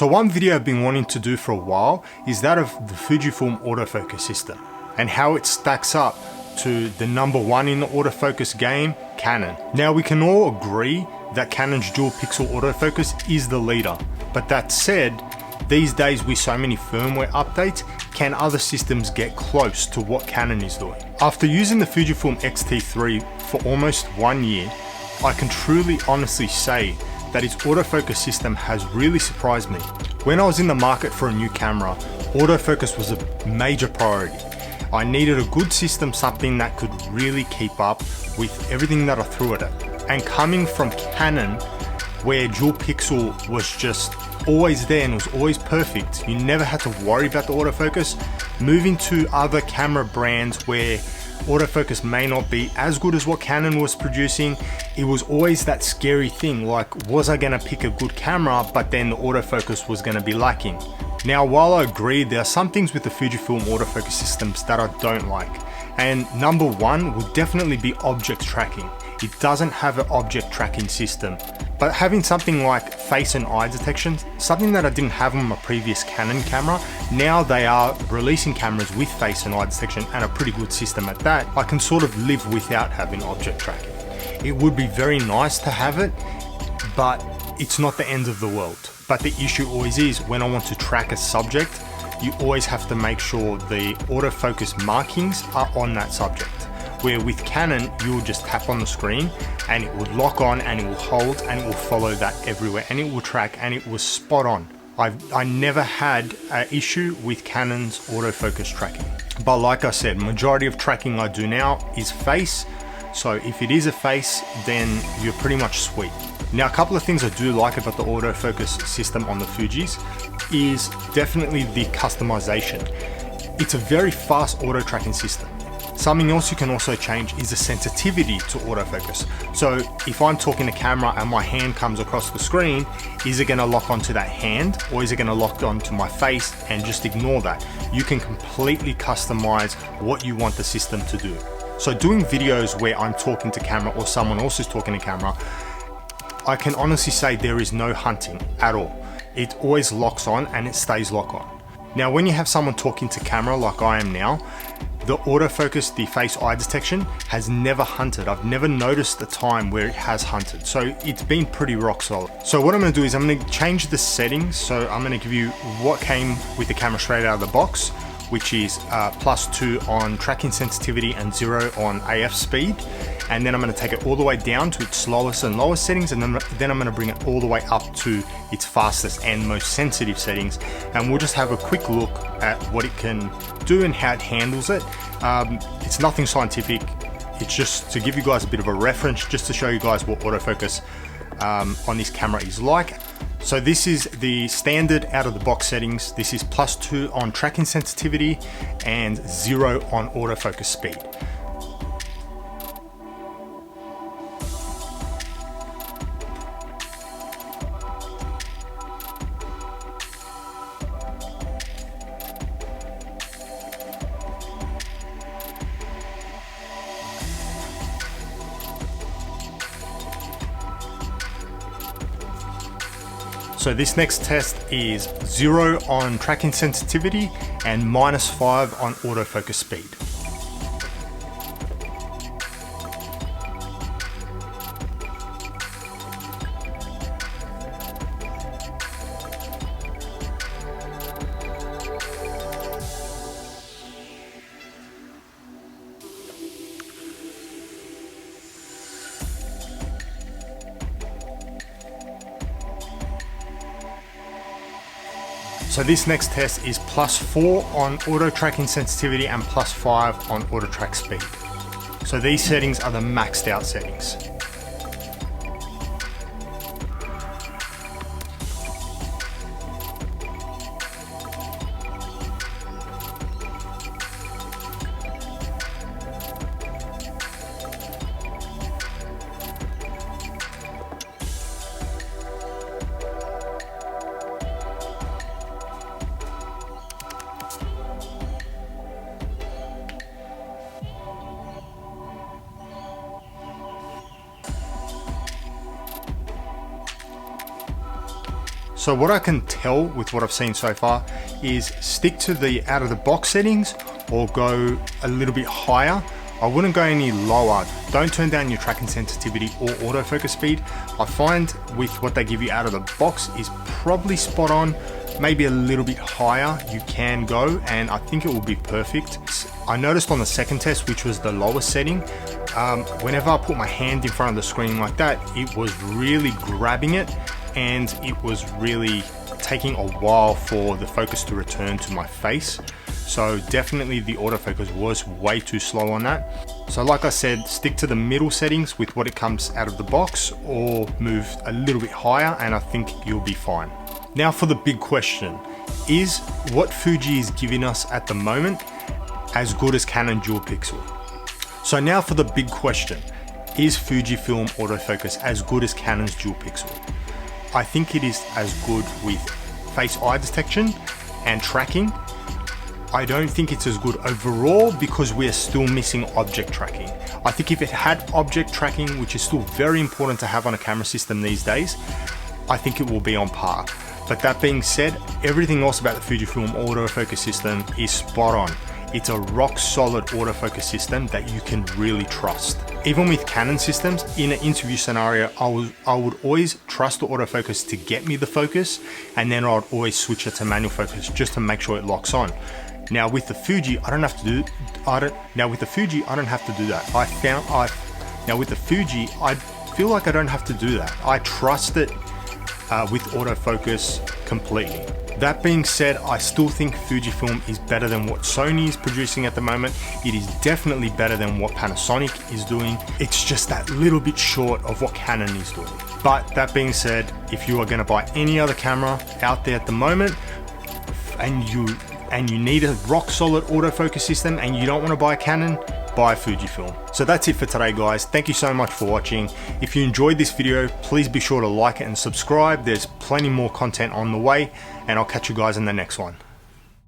So one video I've been wanting to do for a while is that of the Fujifilm autofocus system and how it stacks up to the #1 in the autofocus game, Canon. Now we can all agree that Canon's dual pixel autofocus is the leader, but that said, these days with so many firmware updates, can other systems get close to what Canon is doing? After using the Fujifilm X-T3 for almost 1 year, I can truly honestly say that its autofocus system has really surprised me. When I was in the market for a new camera, autofocus was a major priority. I needed a good system, something that could really keep up with everything that I threw at it. And coming from Canon, where dual pixel was just always there and was always perfect, you never had to worry about the autofocus. Moving to other camera brands where autofocus may not be as good as what Canon was producing, it was always that scary thing, like, was I gonna pick a good camera, but then the autofocus was gonna be lacking. Now, while I agree, there are some things with the Fujifilm autofocus systems that I don't like. And #1 would definitely be object tracking. It doesn't have an object tracking system. But having something like face and eye detection, something that I didn't have on my previous Canon camera, now they are releasing cameras with face and eye detection and a pretty good system at that. I can sort of live without having object tracking. It would be very nice to have it, but it's not the end of the world. But the issue always is when I want to track a subject, you always have to make sure the autofocus markings are on that subject. Where with Canon, you will just tap on the screen and it will lock on and it will hold and it will follow that everywhere and it will track and it was spot on. I never had an issue with Canon's autofocus tracking. But like I said, majority of tracking I do now is face. So if it is a face, then you're pretty much sweet. Now, a couple of things I do like about the autofocus system on the Fujis is definitely the customization. It's a very fast auto tracking system. Something else you can also change is the sensitivity to autofocus. So if I'm talking to camera and my hand comes across the screen, is it gonna lock onto that hand or is it gonna lock onto my face and just ignore that? You can completely customize what you want the system to do. So doing videos where I'm talking to camera or someone else is talking to camera, I can honestly say there is no hunting at all. It always locks on and it stays locked on. Now, when you have someone talking to camera like I am now, the autofocus, the face eye detection has never hunted. I've never noticed the time where it has hunted. So it's been pretty rock solid. So what I'm gonna do is I'm gonna change the settings. So I'm gonna give you what came with the camera straight out of the box, which is +2 on tracking sensitivity and 0 on AF speed. And then I'm gonna take it all the way down to its slowest and lowest settings, and then I'm gonna bring it all the way up to its fastest and most sensitive settings. And we'll just have a quick look at what it can do and how it handles it. It's nothing scientific. It's just to give you guys a bit of a reference, just to show you guys what autofocus on this camera is like. So this is the standard out of the box settings. This is +2 on tracking sensitivity and 0 on autofocus speed. So this next test is 0 on tracking sensitivity and -5 on autofocus speed. So this next test is +4 on auto tracking sensitivity and +5 on auto track speed. So these settings are the maxed out settings. So what I can tell with what I've seen so far is stick to the out of the box settings or go a little bit higher. I wouldn't go any lower. Don't turn down your tracking sensitivity or autofocus speed. I find with what they give you out of the box is probably spot on. Maybe a little bit higher you can go, and I think it will be perfect. I noticed on the second test, which was the lowest setting, whenever I put my hand in front of the screen like that, it was really grabbing it, and it was really taking a while for the focus to return to my face. So definitely the autofocus was way too slow on that. So like I said, stick to the middle settings with what it comes out of the box, or move a little bit higher, and I think you'll be fine. Now for the big question, is what Fuji is giving us at the moment as good as Canon dual pixel? So now for the big question, is Fujifilm autofocus as good as Canon's dual pixel? I think it is as good with face eye detection and tracking. I don't think it's as good overall because we're still missing object tracking. I think if it had object tracking, which is still very important to have on a camera system these days, I think it will be on par. But that being said, everything else about the Fujifilm autofocus system is spot on. It's a rock solid autofocus system that you can really trust. Even with Canon systems, in an interview scenario, I would always trust the autofocus to get me the focus, and then I'd always switch it to manual focus just to make sure it locks on. Now with the Fuji, I don't have to do that. Now with the Fuji, I feel like I don't have to do that. I trust it with autofocus completely. That being said, I still think Fujifilm is better than what Sony is producing at the moment. It is definitely better than what Panasonic is doing. It's just that little bit short of what Canon is doing. But that being said, if you are going to buy any other camera out there at the moment, and you need a rock solid autofocus system and you don't want to buy a Canon, buy Fujifilm. So that's it for today, guys. Thank you so much for watching. If you enjoyed this video, please be sure to like it and subscribe. There's plenty more content on the way, and I'll catch you guys in the next one.